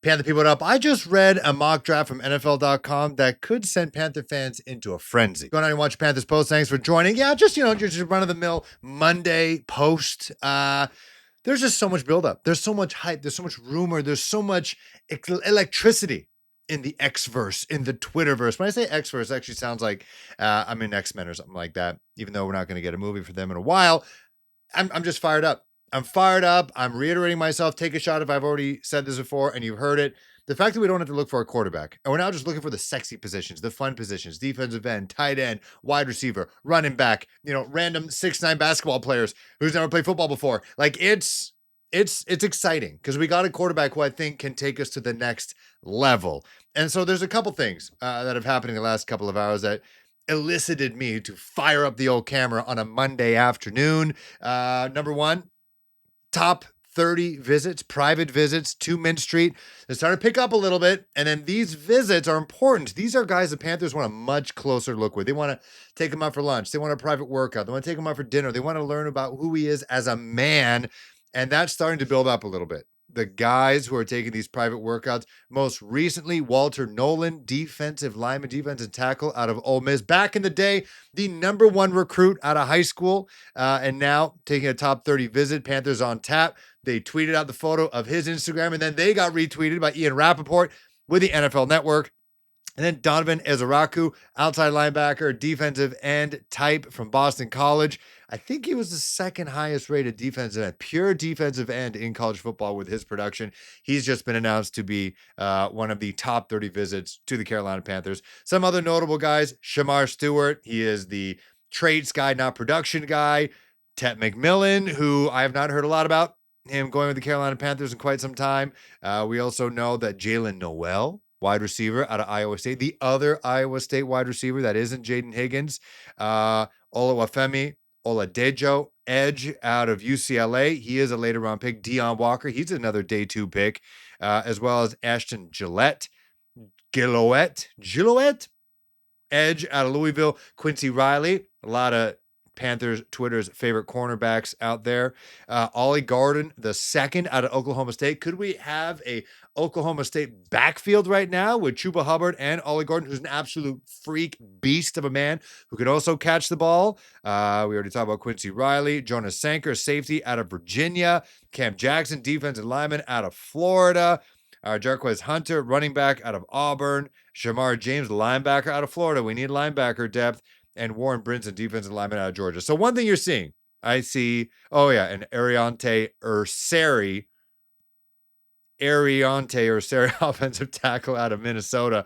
Panther people, up. I just read a mock draft from NFL.com that could send Panther fans into a frenzy. Going on and watch Panthers post. Thanks for joining. Yeah, just run of the mill Monday post. There's just so much buildup. There's so much hype. There's so much rumor. There's so much electricity in the X-verse, in the Twitterverse. When I say X-verse, it actually sounds like I'm in X-Men or something like that, even though we're not going to get a movie for them in a while. I'm just fired up. I'm fired up. I'm reiterating myself. Take a shot if I've already said this before and you've heard it. The fact that we don't have to look for a quarterback, and we're now just looking for the sexy positions, the fun positions, defensive end, tight end, wide receiver, running back, random 6'9" basketball players who's never played football before. Like it's exciting because we got a quarterback who I think can take us to the next level. And so there's a couple things that have happened in the last couple of hours that elicited me to fire up the old camera on a Monday afternoon. Number one, top 30 visits, private visits to Mint Street. They started to pick up a little bit. And then these visits are important. These are guys the Panthers want a much closer look with. They want to take him out for lunch. They want a private workout. They want to take him out for dinner. They want to learn about who he is as a man. And that's starting to build up a little bit. The guys who are taking these private workouts, most recently, Walter Nolan, defensive lineman, defensive tackle out of Ole Miss. Back in the day, the number one recruit out of high school, and now taking a top 30 visit. Panthers on tap. They tweeted out the photo of his Instagram, and then they got retweeted by Ian Rappaport with the NFL Network. And then Donovan Ezeraku, outside linebacker, defensive end type from Boston College. I think he was the second highest rated defensive end, pure defensive end in college football with his production. He's just been announced to be one of the top 30 visits to the Carolina Panthers. Some other notable guys, Shamar Stewart. He is the traits guy, not production guy. Tet McMillan, who I have not heard a lot about him going with the Carolina Panthers in quite some time. We also know that Jalen Noel, wide receiver out of Iowa State, the other Iowa State wide receiver that isn't Jaden Higgins, Olawafemi Oladejo, edge out of UCLA. He is a later round pick. Deion Walker, he's another day 2 pick, as well as Ashton Gillette, edge out of Louisville. Quincy Riley, a lot of Panthers Twitter's favorite cornerbacks out there. Ollie Gordon, the second out of Oklahoma State. Could we have a Oklahoma State backfield right now with Chuba Hubbard and Ollie Gordon, who's an absolute freak beast of a man who can also catch the ball? We already talked about Quincy Riley. Jonas Sanker, safety out of Virginia. Cam Jackson, defensive lineman out of Florida. Jarquez Hunter, running back out of Auburn. Shamar James, linebacker out of Florida. We need linebacker depth. And Warren Brinson, defensive lineman out of Georgia. So one thing you're seeing, I see, an Ariante Urseri offensive tackle out of Minnesota.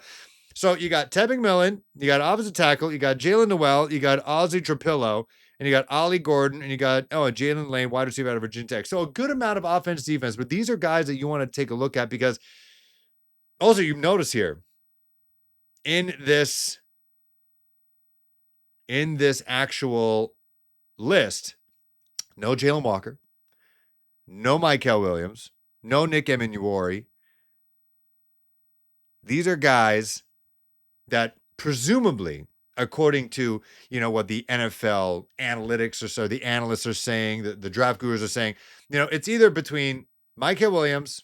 So you got Ted McMillan, you got offensive tackle, you got Jalen Noel, you got Ozzie Trapillo, and you got Ollie Gordon, and you got Jalen Lane, wide receiver out of Virginia Tech. So a good amount of offense, defense, but these are guys that you want to take a look at because also you notice here in this actual list, no Jalen Walker, no Michael Williams, no Nick Eminuori. These are guys that presumably, according to, what the NFL analytics or the analysts are saying, the draft gurus are saying, it's either between Michael Williams,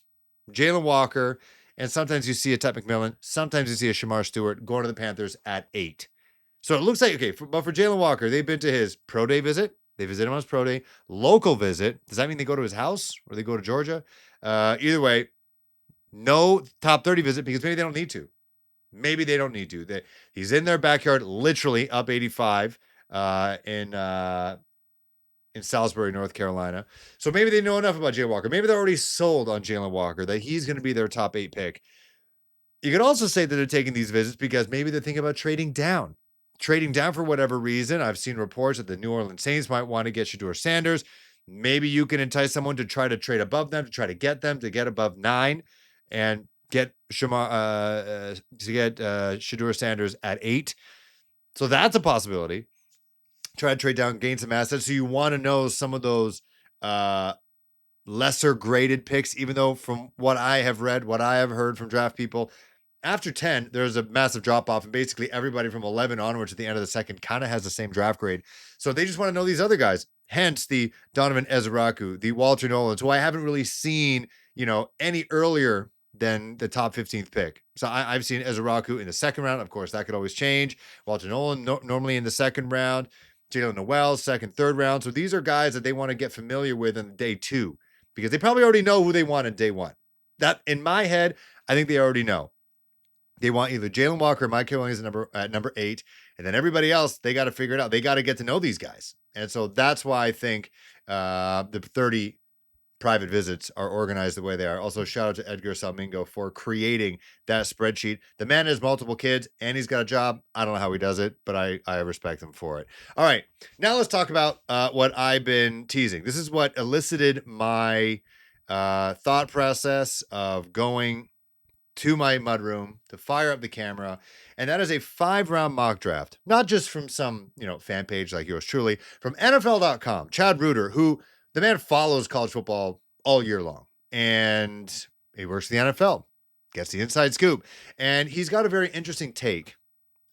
Jalen Walker, and sometimes you see a Tet McMillan, sometimes you see a Shamar Stewart going to the Panthers at 8. So it looks like, but for Jalen Walker, they've been to his pro day visit. They visit him on his pro day. Local visit. Does that mean they go to his house or they go to Georgia? Either way, no top 30 visit because maybe they don't need to. He's in their backyard, literally up 85 in Salisbury, North Carolina. So maybe they know enough about Jalen Walker. Maybe they're already sold on Jalen Walker that he's going to be their top 8 pick. You could also say that they're taking these visits because maybe they're thinking about trading down for whatever reason. I've seen reports that the New Orleans Saints might want to get Shedeur Sanders. Maybe you can entice someone to try to trade above them, to try to get them to get above 9 and get Shedeur Sanders at 8. So that's a possibility. Try to trade down, gain some assets. So you want to know some of those lesser graded picks, even though from what I have read, what I have heard from draft people, after 10, there's a massive drop off, and basically everybody from 11 onwards at the end of the second kind of has the same draft grade. So they just want to know these other guys. Hence the Donovan Ezeraku, the Walter Nolans, who I haven't really seen, any earlier than the top 15th pick. So I've seen Ezraku in the second round. Of course, that could always change. Walter Nolan normally in the second round. Jalen Noel, second, third round. So these are guys that they want to get familiar with in day 2 because they probably already know who they want in day 1. That, in my head, I think they already know. They want either Jalen Walker or Mike Williams at number 8. And then everybody else, they got to figure it out. They got to get to know these guys. And so that's why I think the 30 private visits are organized the way they are. Also, shout out to Edgar Salmingo for creating that spreadsheet. The man has multiple kids and he's got a job. I don't know how he does it, but I respect him for it. All right, now let's talk about what I've been teasing. This is what elicited my thought process of going to my mudroom to fire up the camera, and that is a 5-round mock draft, not just from some fan page like yours truly, from NFL.com. Chad Reuter, who the man follows college football all year long, and he works in the NFL, gets the inside scoop, and he's got a very interesting take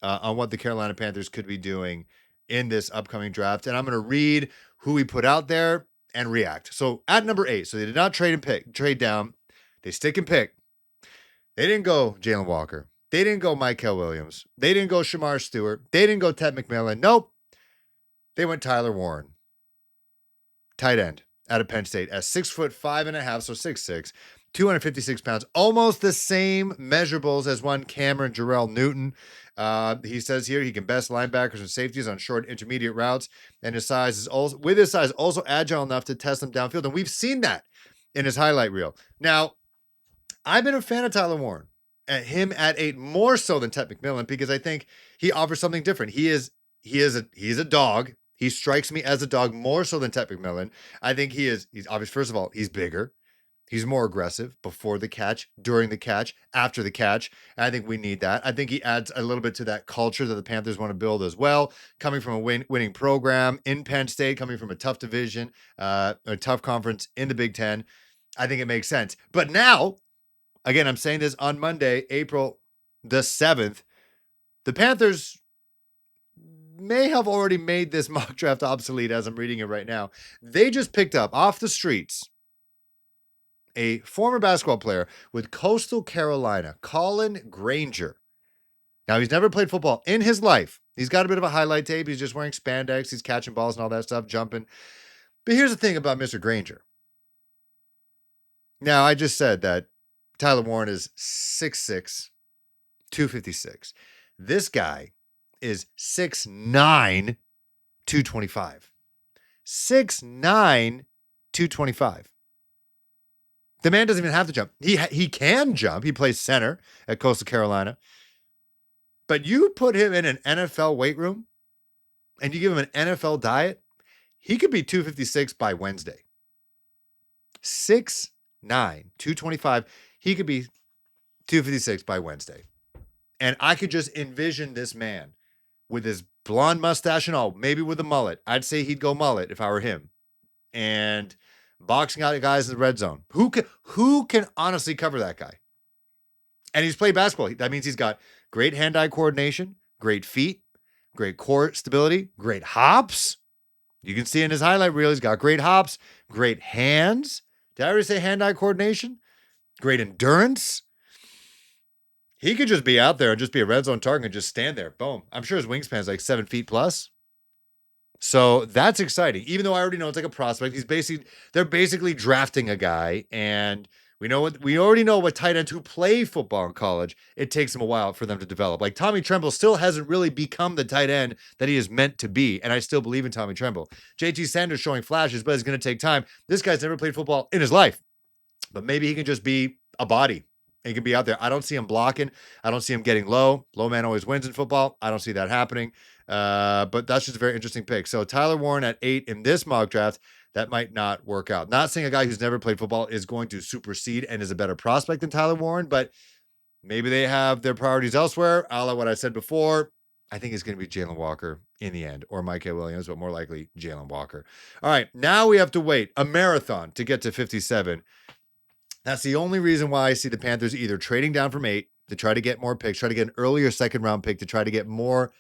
on what the Carolina Panthers could be doing in this upcoming draft. And I'm going to read who he put out there and react. So at number 8, so they did not trade down. They stick and pick. They didn't go Jalen Walker. They didn't go Mykel Williams. They didn't go Shamar Stewart. They didn't go Ted McMillan. Nope. They went Tyler Warren, tight end out of Penn State at 6'5.5", so 6'6", 256 pounds, almost the same measurables as one Cameron Jarrell Newton. He says here he can best linebackers and safeties on short intermediate routes, and his size is also agile enough to test them downfield. And we've seen that in his highlight reel. Now, I've been a fan of Tyler Warren, him at 8 more so than Ted McMillan, because I think he offers something different. He's a dog. He strikes me as a dog more so than Ted McMillan. I think he's obvious. First of all, he's bigger. He's more aggressive before the catch, during the catch, after the catch. And I think we need that. I think he adds a little bit to that culture that the Panthers want to build as well. Coming from a winning program in Penn State, coming from a tough division, a tough conference in the Big Ten, I think it makes sense. But now, again, I'm saying this on Monday, April the 7th, the Panthers may have already made this mock draft obsolete as I'm reading it right now. They just picked up off the streets a former basketball player with Coastal Carolina, Colin Granger. Now, he's never played football in his life. He's got a bit of a highlight tape. He's just wearing spandex. He's catching balls and all that stuff, jumping. But here's the thing about Mr. Granger. Now, I just said that Tyler Warren is 6'6", 256. This guy is 6'9", 225. 6'9", 225. The man doesn't even have to jump. He can jump. He plays center at Coastal Carolina. But you put him in an NFL weight room and you give him an NFL diet, he could be 256 by Wednesday. 6'9", 225. He could be 256 by Wednesday. And I could just envision this man with his blonde mustache and all, maybe with a mullet. I'd say he'd go mullet if I were him. And boxing out guys in the red zone. Who can honestly cover that guy? And he's played basketball. That means he's got great hand-eye coordination, great feet, great core stability, great hops. You can see in his highlight reel, he's got great hops, great hands. Did I already say hand-eye coordination? Great endurance. He could just be out there and just be a red zone target and just stand there. Boom. I'm sure his wingspan is like 7 feet plus. So that's exciting. Even though I already know it's like a prospect, they're basically drafting a guy, and we already know what tight ends who play football in college, it takes them a while for them to develop. Like Tommy Tremble still hasn't really become the tight end that he is meant to be, and I still believe in Tommy Tremble. JT Sanders showing flashes, but it's going to take time. This guy's never played football in his life, but maybe he can just be a body. He can be out there. I don't see him blocking. I don't see him getting low. Low man always wins in football. I don't see that happening. But that's just a very interesting pick. So Tyler Warren at 8 in this mock draft, that might not work out. Not saying a guy who's never played football is going to supersede and is a better prospect than Tyler Warren, but maybe they have their priorities elsewhere. A la what I said before, I think it's going to be Jalen Walker in the end, or Mykel Williams, but more likely Jalen Walker. All right, now we have to wait a marathon to get to 57. That's the only reason why I see the Panthers either trading down from 8 to try to get more picks, try to get an earlier second round pick to try to get more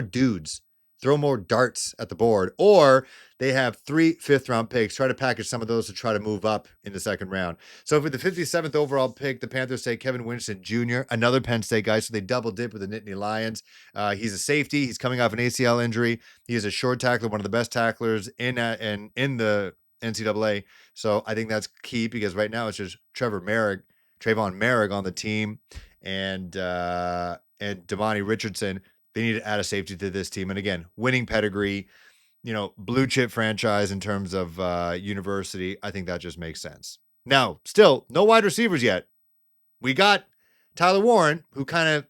dudes throw more darts at the board, or they have 3 5th-round picks, try to package some of those to try to move up in the second round. So for the 57th overall pick, the Panthers take Kevin Winston Jr., another Penn State guy, so they double dip with the Nittany Lions. He's a safety. He's coming off an ACL injury. He is a short tackler, one of the best tacklers in the NCAA. So I think that's key because right now it's just Trayvon Merrick on the team, and Damani Richardson. They need to add a safety to this team. And again, winning pedigree, blue chip franchise in terms of university. I think that just makes sense. Now, still no wide receivers yet. We got Tyler Warren, who kind of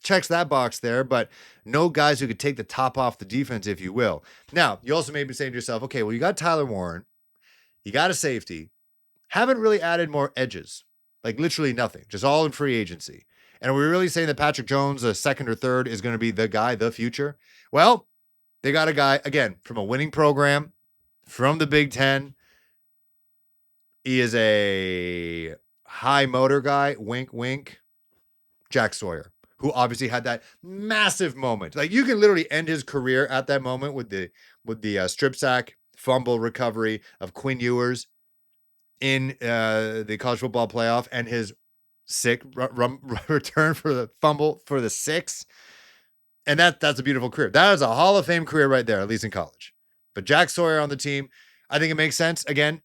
checks that box there, but no guys who could take the top off the defense, if you will. Now, you also may be saying to yourself, okay, well, you got Tyler Warren, you got a safety, haven't really added more edges, like literally nothing, just all in free agency. And are we really saying that Patrick Jones, a second or third, is going to be the guy, the future? Well, they got a guy, again, from a winning program, from the Big Ten. He is a high motor guy, wink, wink, Jack Sawyer, who obviously had that massive moment. Like, you can literally end his career at that moment with the strip sack fumble recovery of Quinn Ewers in the college football playoff, and his sick return for the fumble for the 6. And that's a beautiful career. That is a Hall of Fame career right there, at least in college. But Jack Sawyer on the team, I think it makes sense. Again,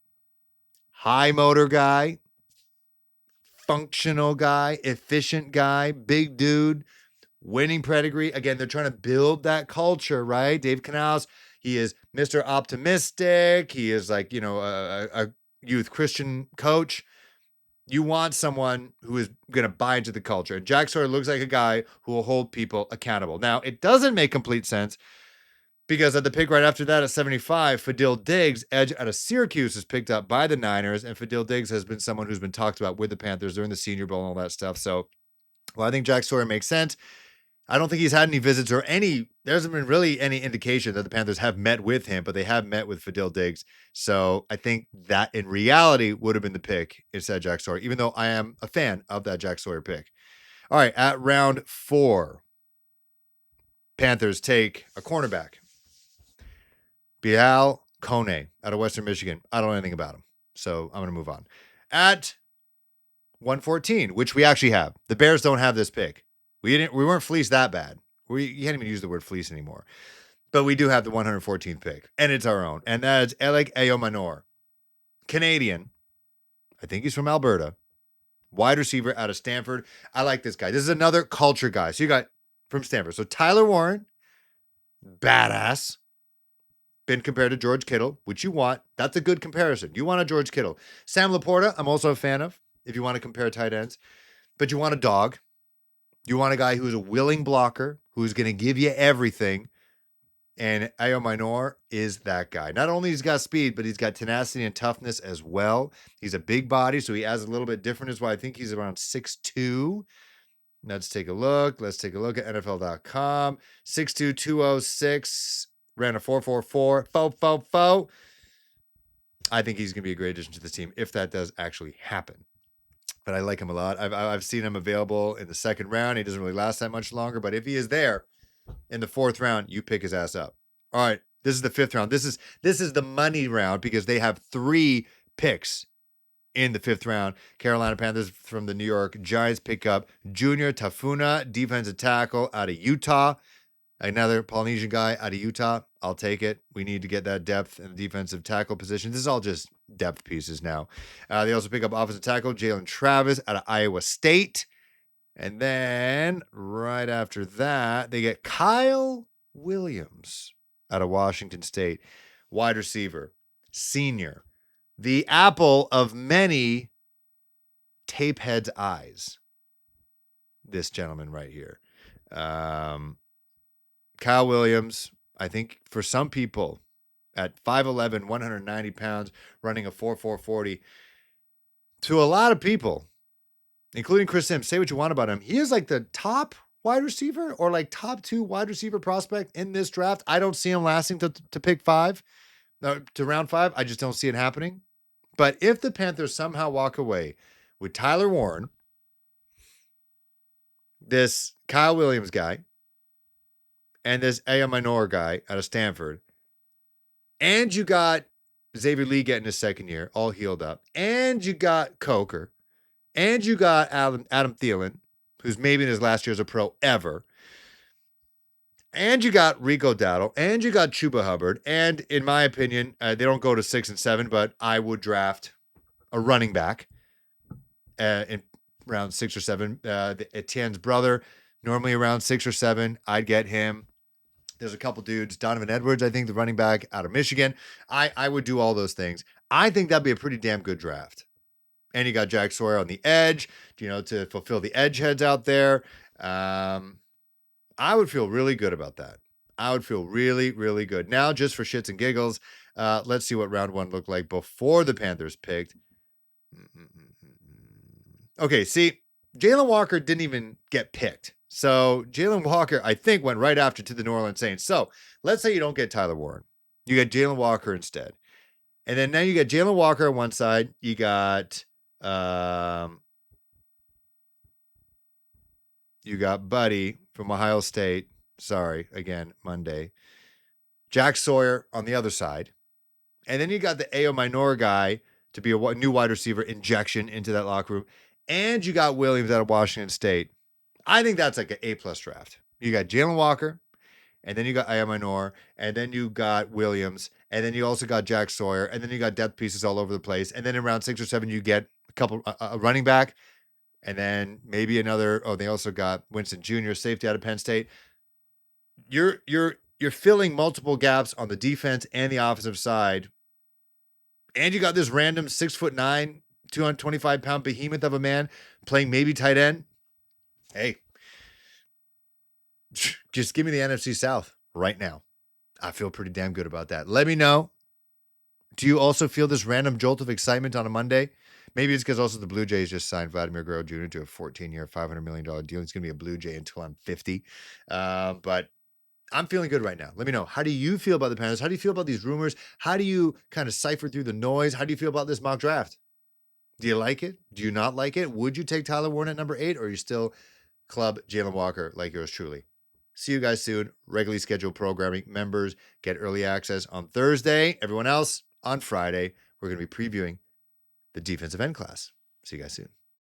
high motor guy, functional guy, efficient guy, big dude, winning pedigree. Again, they're trying to build that culture, right? Dave Canales, he is Mr. Optimistic. He is like, a youth Christian coach. You want someone who is going to buy into the culture. And Jack Sawyer looks like a guy who will hold people accountable. Now, it doesn't make complete sense because at the pick right after that at 75, Fadil Diggs, edge out of Syracuse, is picked up by the Niners. And Fadil Diggs has been someone who's been talked about with the Panthers during the Senior Bowl and all that stuff. So, I think Jack Sawyer makes sense. I don't think he's had any visits or there hasn't been really any indication that the Panthers have met with him, but they have met with Fadil Diggs. So I think that in reality would have been the pick instead of Jack Sawyer, even though I am a fan of that Jack Sawyer pick. All right, at round 4, Panthers take a cornerback, Bial Kone out of Western Michigan. I don't know anything about him, so I'm going to move on. At 114, which we actually have. The Bears don't have this pick. We weren't fleeced that bad. You can't even use the word fleece anymore. But we do have the 114th pick, and it's our own. And that's Alec Ayomanor, Canadian. I think he's from Alberta. Wide receiver out of Stanford. I like this guy. This is another culture guy. So you got from Stanford. So Tyler Warren, badass. Been compared to George Kittle, which you want. That's a good comparison. You want a George Kittle. Sam Laporta, I'm also a fan of, if you want to compare tight ends. But you want a dog. You want a guy who's a willing blocker, who's going to give you everything. And Ayomanor is that guy. Not only he's got speed, but he's got tenacity and toughness as well. He's a big body, so he adds a little bit different as well. I think he's around 6'2". Let's take a look. Let's take a look at NFL.com. 6'2", 206. Ran a 4.44. Fo. I think he's going to be a great addition to the team if that does actually happen. But I like him a lot. I've seen him available in the second round. He doesn't really last that much longer. But if he is there in the 4th round, you pick his ass up. All right, this is the 5th round. This is the money round because they have 3 picks in the 5th round. Carolina Panthers from the New York Giants pick up Junior Tafuna, defensive tackle out of Utah. Another Polynesian guy out of Utah. I'll take it. We need to get that depth in the defensive tackle position. This is all just depth pieces now. They also pick up offensive tackle Jalen Travis out of Iowa State. And then right after that, they get Kyle Williams out of Washington State. Wide receiver, senior. The apple of many tape heads' eyes. This gentleman right here. Kyle Williams, I think for some people at 5'11", 190 pounds, running a 4.40, to a lot of people, including Chris Sims, say what you want about him, he is like the top wide receiver or like top 2 wide receiver prospect in this draft. I don't see him lasting to pick 5, to round 5. I just don't see it happening. But if the Panthers somehow walk away with Tyler Warren, this Kyle Williams guy, and this Aya Minor guy out of Stanford, and you got Xavier Lee getting his second year, all healed up, and you got Coker, and you got Adam Thielen, who's maybe in his last year as a pro ever, and you got Rico Dowdle, and you got Chuba Hubbard, and in my opinion, they don't go to 6 and 7, but I would draft a running back in round 6 or 7. Etienne's brother, normally around 6 or 7, I'd get him. There's a couple dudes, Donovan Edwards, I think, the running back out of Michigan. I would do all those things. I think that'd be a pretty damn good draft. And you got Jack Sawyer on the edge, to fulfill the edge heads out there. I would feel really good about that. I would feel really, really good. Now, just for shits and giggles, let's see what round 1 looked like before the Panthers picked. Okay, see, Jalen Walker didn't even get picked. So Jalen Walker, I think, went right after to the New Orleans Saints. So let's say you don't get Tyler Warren. You get Jalen Walker instead. And then now you got Jalen Walker on one side. You got Buddy from Ohio State. Sorry, again, Monday. Jack Sawyer on the other side. And then you got the Ayo Minor guy to be a new wide receiver injection into that locker room. And you got Williams out of Washington State. I think that's like an A+ draft. You got Jalen Walker, and then you got Ayo Minor, and then you got Williams, and then you also got Jack Sawyer, and then you got depth pieces all over the place. And then in round 6 or 7, you get a running back, and then maybe another. Oh, they also got Winston Jr., safety out of Penn State. You're filling multiple gaps on the defense and the offensive side, and you got this random 6'9", 225-pound behemoth of a man playing maybe tight end. Hey, just give me the NFC South right now. I feel pretty damn good about that. Let me know. Do you also feel this random jolt of excitement on a Monday? Maybe it's because also the Blue Jays just signed Vladimir Guerrero Jr. to a 14-year, $500 million deal. He's going to be a Blue Jay until I'm 50. But I'm feeling good right now. Let me know. How do you feel about the Panthers? How do you feel about these rumors? How do you kind of cipher through the noise? How do you feel about this mock draft? Do you like it? Do you not like it? Would you take Tyler Warren at number 8, or are you still club Jalen Walker like yours truly? See you guys soon. Regularly scheduled programming. Members get early access on Thursday. Everyone else on Friday. We're going to be previewing the defensive end class. See you guys soon.